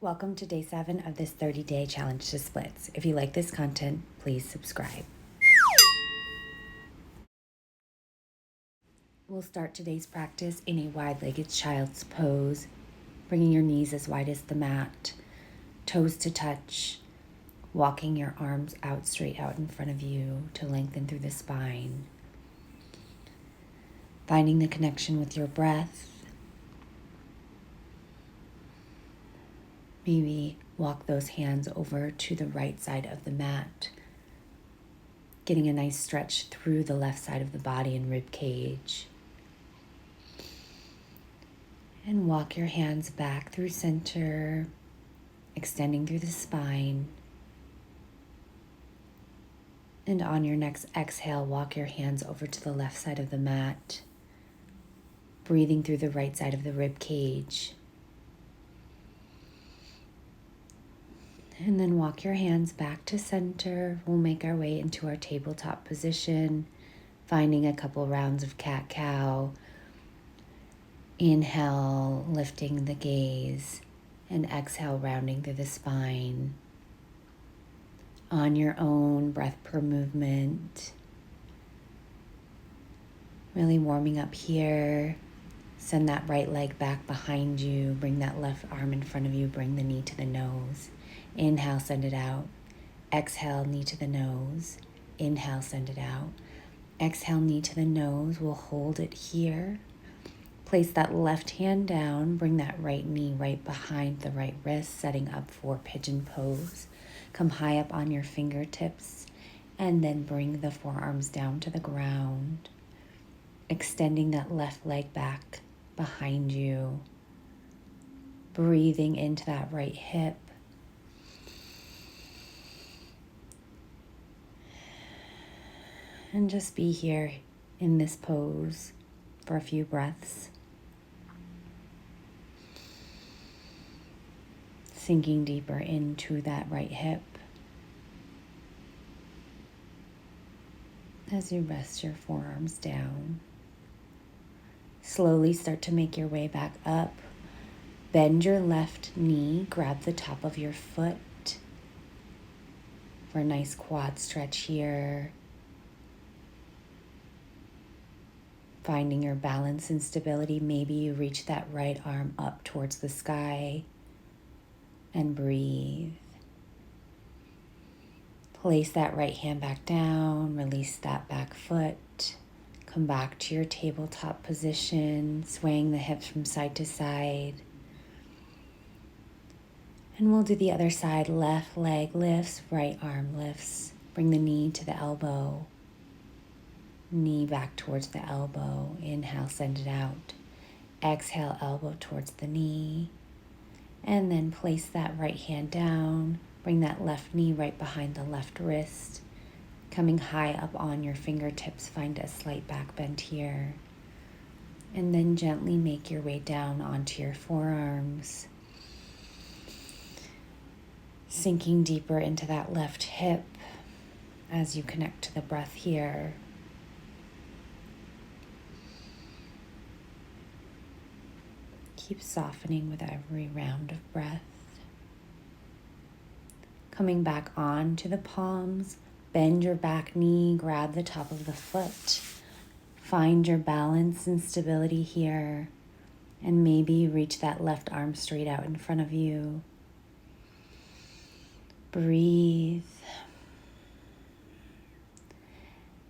Welcome to day 7 of this 30-day challenge to splits. If you like this content, please subscribe. We'll start today's practice in a wide-legged child's pose, bringing your knees as wide as the mat, toes to touch, walking your arms out straight out in front of you to lengthen through the spine. Finding the connection with your breath. Maybe walk those hands over to the right side of the mat, getting a nice stretch through the left side of the body and rib cage. And walk your hands back through center, extending through the spine. And on your next exhale, walk your hands over to the left side of the mat, breathing through the right side of the rib cage. And then walk your hands back to center. We'll make our way into our tabletop position, finding a couple rounds of cat-cow. Inhale, lifting the gaze, and exhale, rounding through the spine. On your own, breath per movement. Really warming up here. Send that right leg back behind you. Bring that left arm in front of you. Bring the knee to the nose. Inhale, send it out. Exhale, knee to the nose. Inhale, send it out. Exhale, knee to the nose. We'll hold it here. Place that left hand down. Bring that right knee right behind the right wrist, setting up for pigeon pose. Come high up on your fingertips, and then bring the forearms down to the ground. Extending that left leg back behind you. Breathing into that right hip. And just be here in this pose for a few breaths. Sinking deeper into that right hip. As you rest your forearms down. Slowly start to make your way back up. Bend your left knee, grab the top of your foot for a nice quad stretch here. Finding your balance and stability. Maybe you reach that right arm up towards the sky and breathe. Place that right hand back down, release that back foot. Come back to your tabletop position, swaying the hips from side to side. And we'll do the other side. Left leg lifts, right arm lifts. Bring the knee to the elbow. Knee back towards the elbow. Inhale, send it out. Exhale, elbow towards the knee. And then place that right hand down. Bring that left knee right behind the left wrist. Coming high up on your fingertips, find a slight back bend here. And then gently make your way down onto your forearms. Sinking deeper into that left hip as you connect to the breath here. Keep softening with every round of breath. Coming back on to the palms, bend your back knee, grab the top of the foot. Find your balance and stability here. And maybe reach that left arm straight out in front of you. Breathe.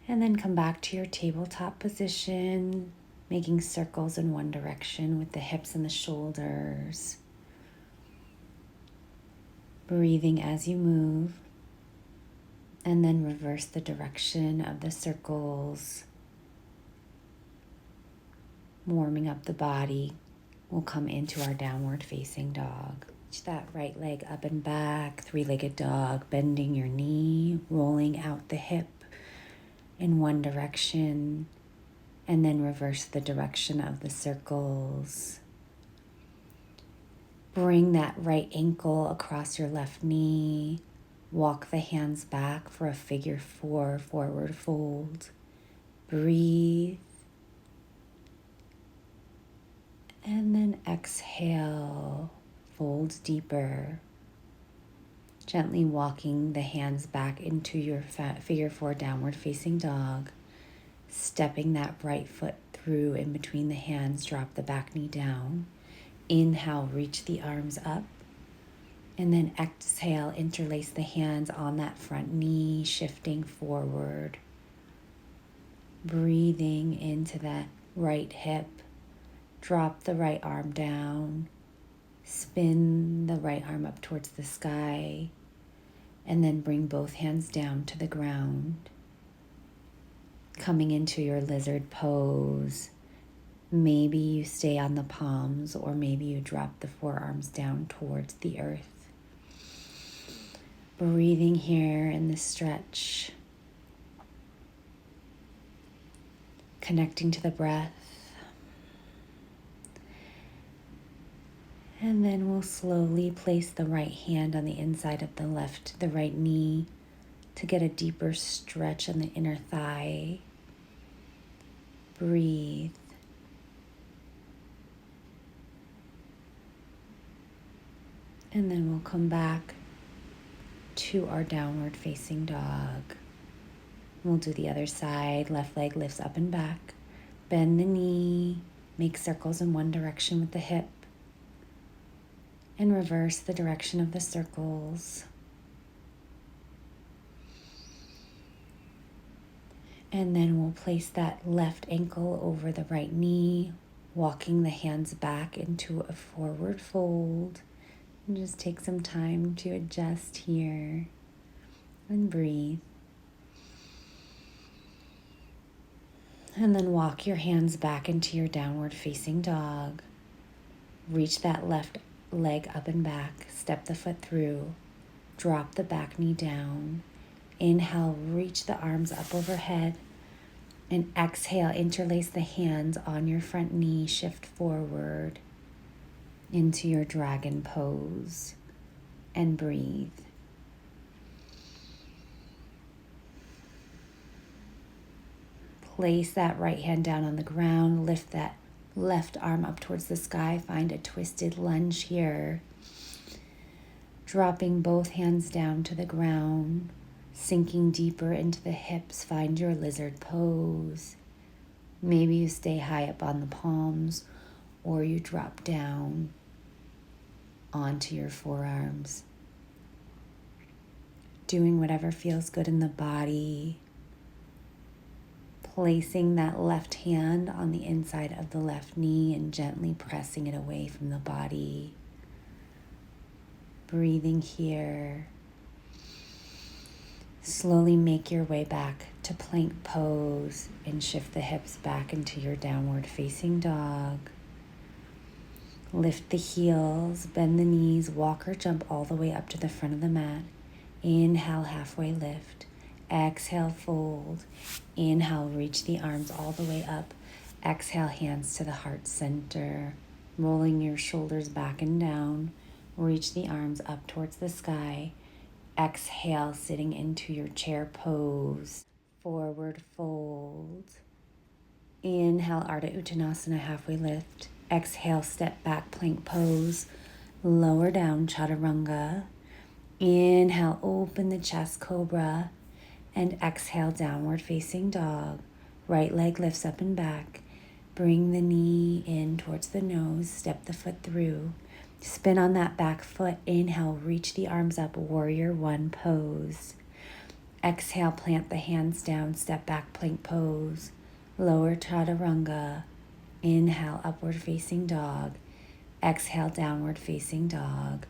And then come back to your tabletop position, making circles in one direction with the hips and the shoulders. Breathing as you move. And then reverse the direction of the circles. Warming up the body. We'll come into our downward facing dog. Reach that right leg up and back, three-legged dog, bending your knee, rolling out the hip in one direction. And then reverse the direction of the circles. Bring that right ankle across your left knee. Walk the hands back for a figure 4 forward fold. Breathe. And then exhale, fold deeper. Gently walking the hands back into your figure 4 downward facing dog. Stepping that right foot through in between the hands, drop the back knee down. Inhale, reach the arms up. And then exhale, interlace the hands on that front knee, shifting forward. Breathing into that right hip. Drop the right arm down. Spin the right arm up towards the sky. And then bring both hands down to the ground. Coming into your lizard pose. Maybe you stay on the palms, or maybe you drop the forearms down towards the earth. Breathing here in the stretch. Connecting to the breath. And then we'll slowly place the right hand on the inside of the right knee to get a deeper stretch on the inner thigh. Breathe. And then we'll come back to our downward facing dog. We'll do the other side. Left leg lifts up and back. Bend the knee. Make circles in one direction with the hip. And reverse the direction of the circles. And then we'll place that left ankle over the right knee, walking the hands back into a forward fold. And just take some time to adjust here and breathe. And then walk your hands back into your downward facing dog. Reach that left leg up and back. Step the foot through. Drop the back knee down. Inhale, reach the arms up overhead. And exhale, interlace the hands on your front knee. Shift forward into your dragon pose and breathe. Place that right hand down on the ground. Lift that left arm up towards the sky. Find a twisted lunge here. Dropping both hands down to the ground. Sinking deeper into the hips. Find your lizard pose. Maybe you stay high up on the palms, or you drop down onto your forearms. Doing whatever feels good in the body. Placing that left hand on the inside of the left knee and gently pressing it away from the body. Breathing here. Slowly make your way back to plank pose and shift the hips back into your downward facing dog. Lift the heels, bend the knees, walk or jump all the way up to the front of the mat. Inhale, halfway lift. Exhale, fold. Inhale, reach the arms all the way up. Exhale, hands to the heart center. Rolling your shoulders back and down. Reach the arms up towards the sky. Exhale, sitting into your chair pose. Forward fold. Inhale, Ardha Uttanasana, halfway lift. Exhale, step back, plank pose. Lower down, Chaturanga. Inhale, open the chest, Cobra. And exhale, downward facing dog. Right leg lifts up and back. Bring the knee in towards the nose. Step the foot through. Spin on that back foot. Inhale, reach the arms up, warrior one pose. Exhale, plant the hands down, step back, plank pose. Lower Chaturanga. Inhale, upward facing dog. Exhale, downward facing dog.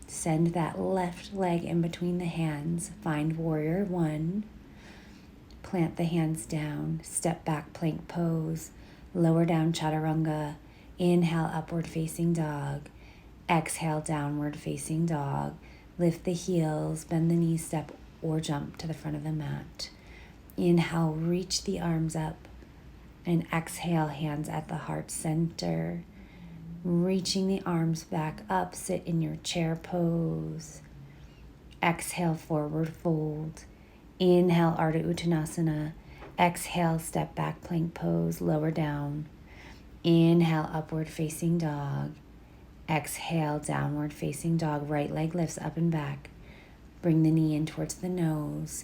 Send that left leg in between the hands. Find warrior one. Plant the hands down, step back, plank pose. Lower down Chaturanga. Inhale, upward facing dog. Exhale, downward facing dog. Lift the heels, bend the knees, step or jump to the front of the mat. Inhale, reach the arms up. And exhale, hands at the heart center. Reaching the arms back up, sit in your chair pose. Exhale, forward fold. Inhale, Ardha Uttanasana. Exhale, step back, plank pose, lower down. Inhale, upward facing dog. Exhale, downward facing dog. Right leg lifts up and back. Bring the knee in towards the nose.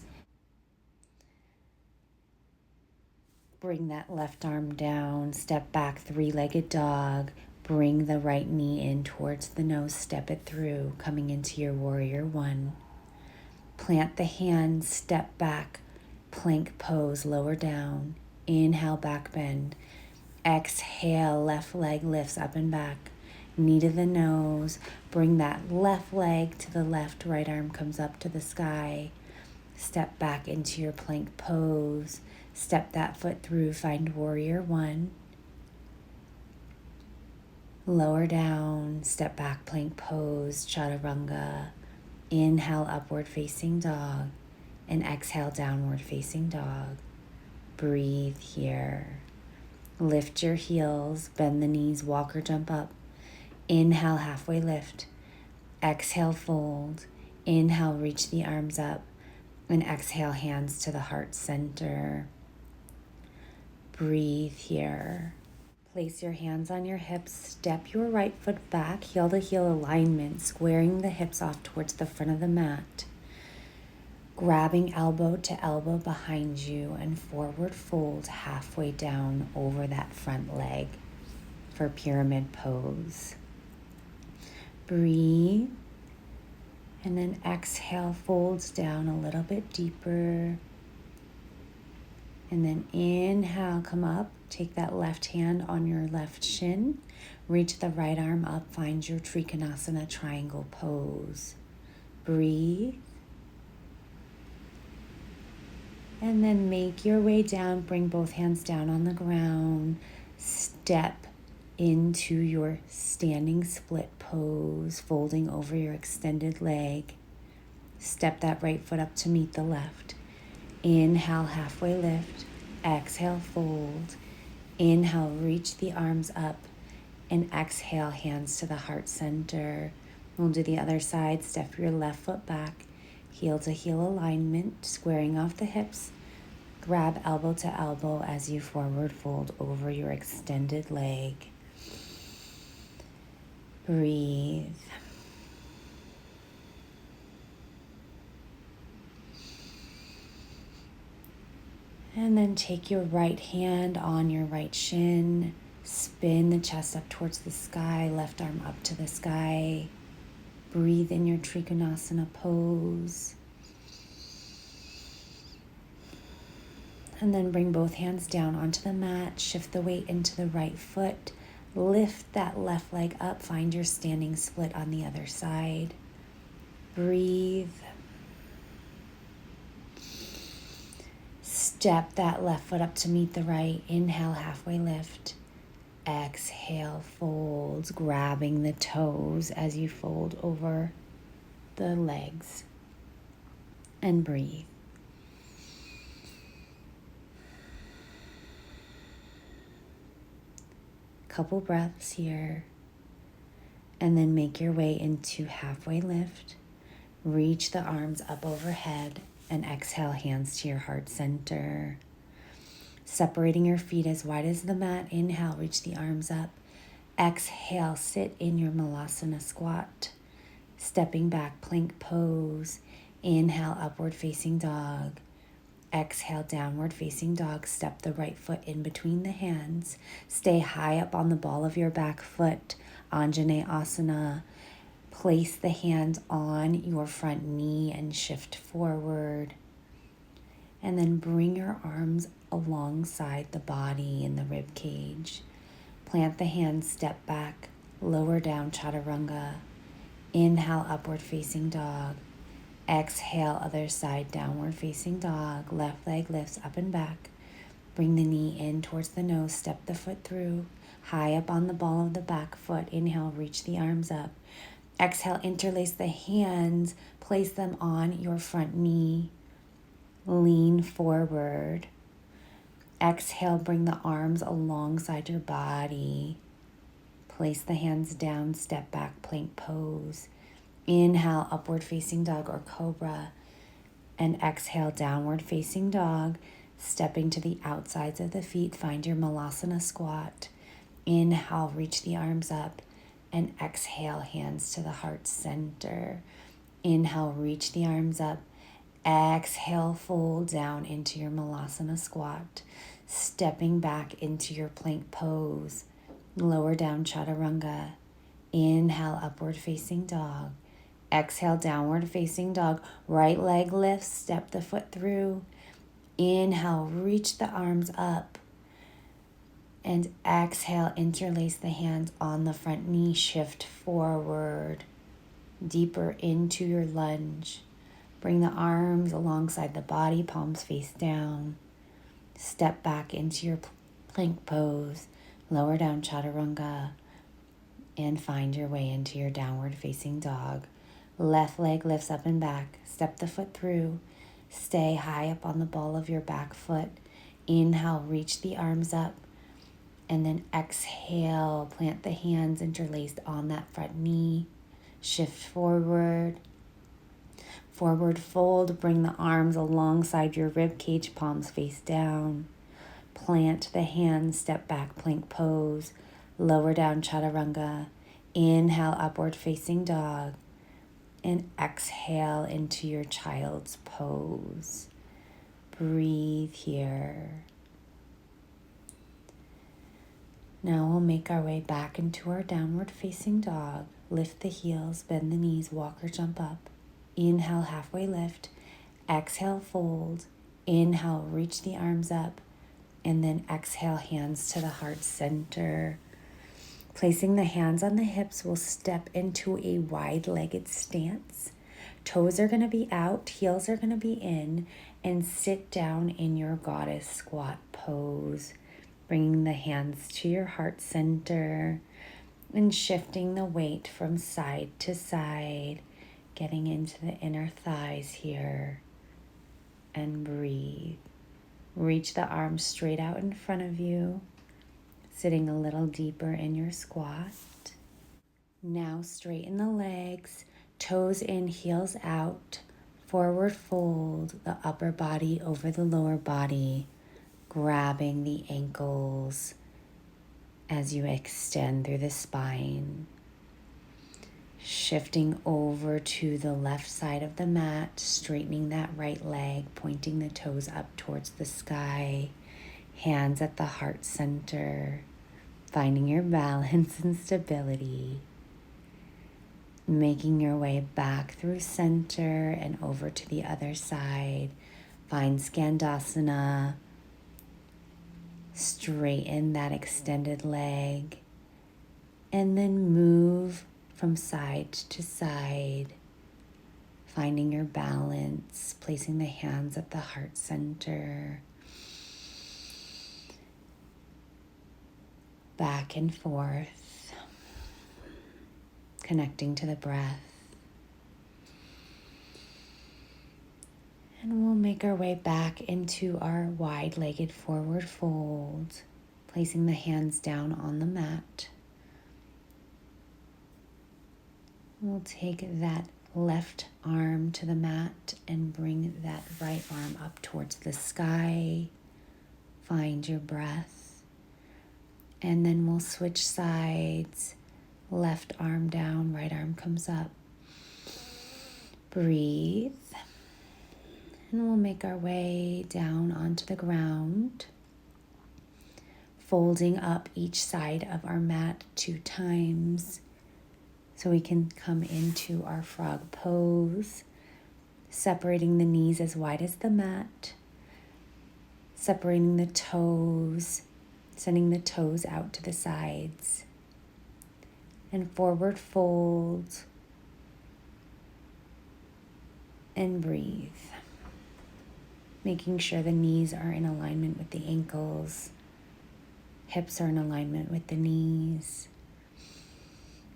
Bring that left arm down. Step back, three-legged dog. Bring the right knee in towards the nose. Step it through, coming into your warrior one. Plant the hands, step back, plank pose, lower down. Inhale, back bend. Exhale, left leg lifts up and back. Knee to the nose. Bring that left leg to the left. Right arm comes up to the sky. Step back into your plank pose. Step that foot through. Find warrior one. Lower down. Step back, plank pose, chaturanga. Inhale, upward facing dog. And exhale, downward facing dog. Breathe here. Lift your heels, bend the knees, walk or jump up. Inhale, halfway lift. Exhale, fold. Inhale, reach the arms up. And exhale, hands to the heart center. Breathe here. Place your hands on your hips. Step your right foot back, heel to heel alignment, squaring the hips off towards the front of the mat. Grabbing elbow to elbow behind you and forward fold halfway down over that front leg for pyramid pose. Breathe. And then exhale, folds down a little bit deeper. And then inhale, come up. Take that left hand on your left shin. Reach the right arm up. Find your Trikonasana triangle pose. Breathe. And then make your way down. Bring both hands down on the ground. Step into your standing split pose, folding over your extended leg. Step that right foot up to meet the left. Inhale, halfway lift. Exhale, fold. Inhale, reach the arms up. And exhale, hands to the heart center. We'll do the other side. Step your left foot back. Heel to heel alignment, squaring off the hips. Grab elbow to elbow as you forward fold over your extended leg. Breathe. And then take your right hand on your right shin. Spin the chest up towards the sky, left arm up to the sky. Breathe in your Trikonasana pose. And then bring both hands down onto the mat. Shift the weight into the right foot. Lift that left leg up. Find your standing split on the other side. Breathe. Step that left foot up to meet the right. Inhale, halfway lift. Exhale, folds, grabbing the toes as you fold over the legs. And breathe. Couple breaths here. And then make your way into halfway lift. Reach the arms up overhead and exhale, hands to your heart center. Separating your feet as wide as the mat. Inhale, reach the arms up. Exhale, sit in your Malasana squat. Stepping back, plank pose. Inhale, upward facing dog. Exhale, downward facing dog. Step the right foot in between the hands. Stay high up on the ball of your back foot. Anjaneyasana. Place the hands on your front knee and shift forward. And then bring your arms alongside the body in the rib cage. Plant the hands, step back, lower down, chaturanga. Inhale, upward facing dog. Exhale, other side, downward facing dog. Left leg lifts up and back. Bring the knee in towards the nose, step the foot through. High up on the ball of the back foot. Inhale, reach the arms up. Exhale, interlace the hands, place them on your front knee. Lean forward. Exhale, bring the arms alongside your body. Place the hands down, step back, plank pose. Inhale, upward facing dog or cobra. And exhale, downward facing dog. Stepping to the outsides of the feet, find your Malasana squat. Inhale, reach the arms up. And exhale, hands to the heart center. Inhale, reach the arms up. Exhale, fold down into your Malasana squat. Stepping back into your plank pose. Lower down chaturanga. Inhale, upward facing dog. Exhale, downward facing dog. Right leg lifts, step the foot through. Inhale, reach the arms up. And exhale, interlace the hands on the front knee. Shift forward, deeper into your lunge. Bring the arms alongside the body, palms face down. Step back into your plank pose. Lower down chaturanga. And find your way into your downward facing dog. Left leg lifts up and back. Step the foot through. Stay high up on the ball of your back foot. Inhale, reach the arms up. And then exhale, plant the hands interlaced on that front knee. Shift forward. Forward fold, bring the arms alongside your rib cage, palms face down. Plant the hands, step back, plank pose. Lower down chaturanga. Inhale, upward facing dog. And exhale into your child's pose. Breathe here. Now we'll make our way back into our downward facing dog. Lift the heels, bend the knees, walk or jump up. Inhale, halfway lift. Exhale, fold. Inhale, reach the arms up. And then exhale, hands to the heart center. Placing the hands on the hips, we'll step into a wide-legged stance. Toes are going to be out, heels are going to be in, and sit down in your goddess squat pose. Bringing the hands to your heart center and shifting the weight from side to side, getting into the inner thighs here. And breathe. Reach the arms straight out in front of you, sitting a little deeper in your squat. Now straighten the legs, toes in, heels out. Forward fold the upper body over the lower body, grabbing the ankles as you extend through the spine. Shifting over to the left side of the mat, straightening that right leg, pointing the toes up towards the sky, hands at the heart center, finding your balance and stability. Making your way back through center and over to the other side. Find Skandasana. Straighten that extended leg. And then move from side to side. Finding your balance. Placing the hands at the heart center. Back and forth. Connecting to the breath. And we'll make our way back into our wide-legged forward fold, placing the hands down on the mat. We'll take that left arm to the mat and bring that right arm up towards the sky. Find your breath. And then we'll switch sides. Left arm down, right arm comes up. Breathe. And we'll make our way down onto the ground, folding up each side of our mat 2 times so we can come into our frog pose, separating the knees as wide as the mat, separating the toes, sending the toes out to the sides. And forward fold and breathe. Making sure the knees are in alignment with the ankles, hips are in alignment with the knees.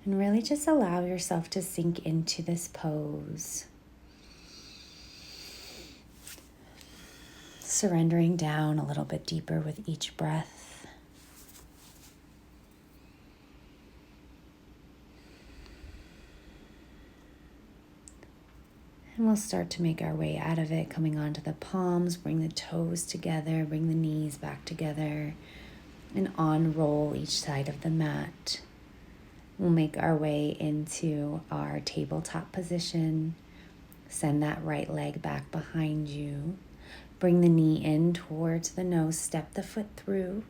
And really just allow yourself to sink into this pose. Surrendering down a little bit deeper with each breath. And we'll start to make our way out of it, coming onto the palms, bring the toes together, bring the knees back together, and unroll each side of the mat. We'll make our way into our tabletop position. Send that right leg back behind you. Bring the knee in towards the nose. Step the foot through.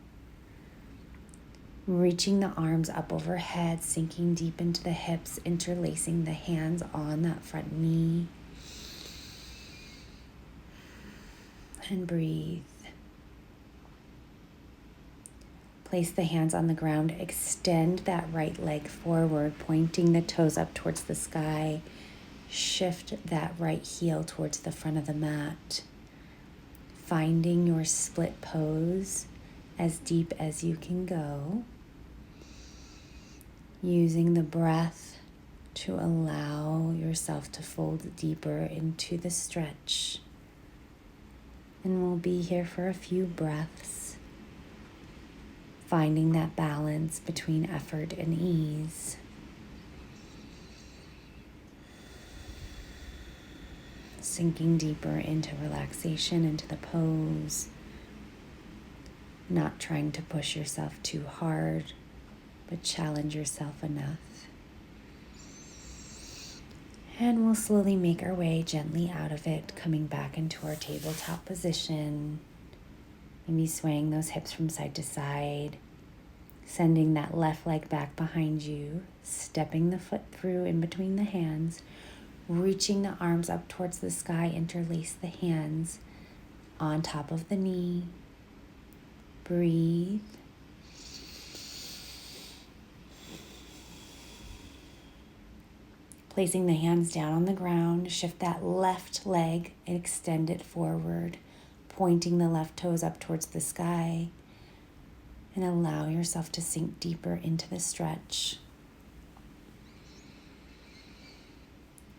Reaching the arms up overhead, sinking deep into the hips, interlacing the hands on that front knee. And breathe. Place the hands on the ground. Extend that right leg forward, pointing the toes up towards the sky. Shift that right heel towards the front of the mat. Finding your split pose as deep as you can go. Using the breath to allow yourself to fold deeper into the stretch. And we'll be here for a few breaths, finding that balance between effort and ease. Sinking deeper into relaxation, into the pose. Not trying to push yourself too hard, but challenge yourself enough. And we'll slowly make our way gently out of it, coming back into our tabletop position. Maybe swaying those hips from side to side. Sending that left leg back behind you. Stepping the foot through in between the hands. Reaching the arms up towards the sky. Interlace the hands on top of the knee. Breathe. Placing the hands down on the ground, shift that left leg and extend it forward, pointing the left toes up towards the sky, and allow yourself to sink deeper into the stretch.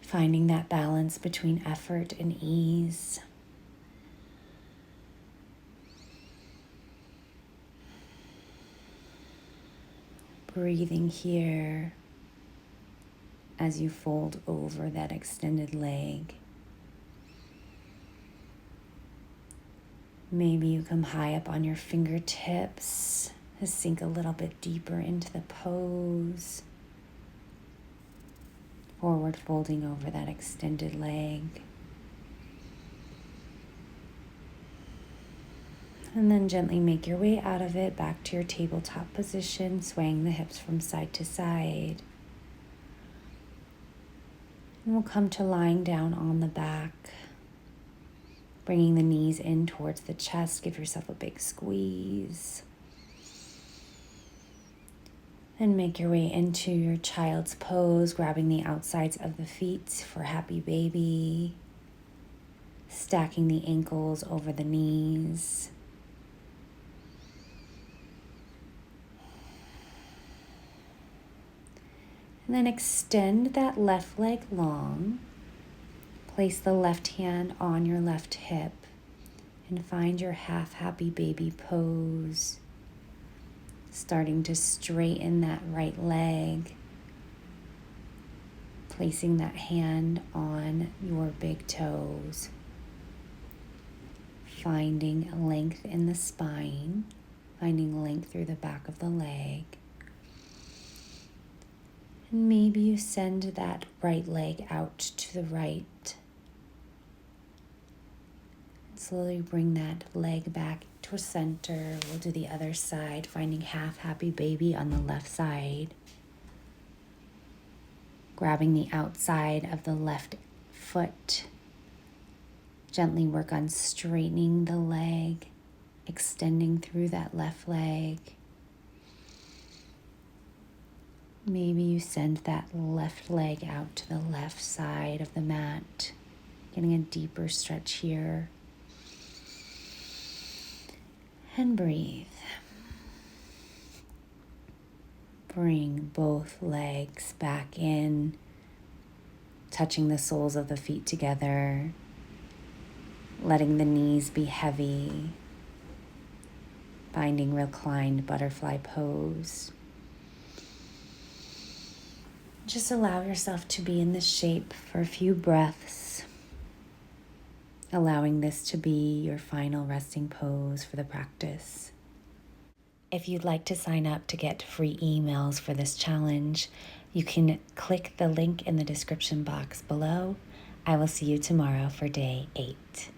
Finding that balance between effort and ease. Breathing here as you fold over that extended leg. Maybe you come high up on your fingertips to sink a little bit deeper into the pose. Forward folding over that extended leg. And then gently make your way out of it back to your tabletop position, swaying the hips from side to side. And we'll come to lying down on the back, bringing the knees in towards the chest. Give yourself a big squeeze. And make your way into your child's pose, grabbing the outsides of the feet for happy baby. Stacking the ankles over the knees. And then extend that left leg long. Place the left hand on your left hip and find your half happy baby pose. Starting to straighten that right leg. Placing that hand on your big toes. Finding length in the spine. Finding length through the back of the leg. And maybe you send that right leg out to the right. And slowly bring that leg back to center. We'll do the other side, finding half happy baby on the left side. Grabbing the outside of the left foot. Gently work on straightening the leg, extending through that left leg. Maybe you send that left leg out to the left side of the mat, getting a deeper stretch here. And breathe. Bring both legs back in, touching the soles of the feet together, letting the knees be heavy, finding reclined butterfly pose. Just allow yourself to be in this shape for a few breaths, allowing this to be your final resting pose for the practice. If you'd like to sign up to get free emails for this challenge, you can click the link in the description box below. I will see you tomorrow for day 8.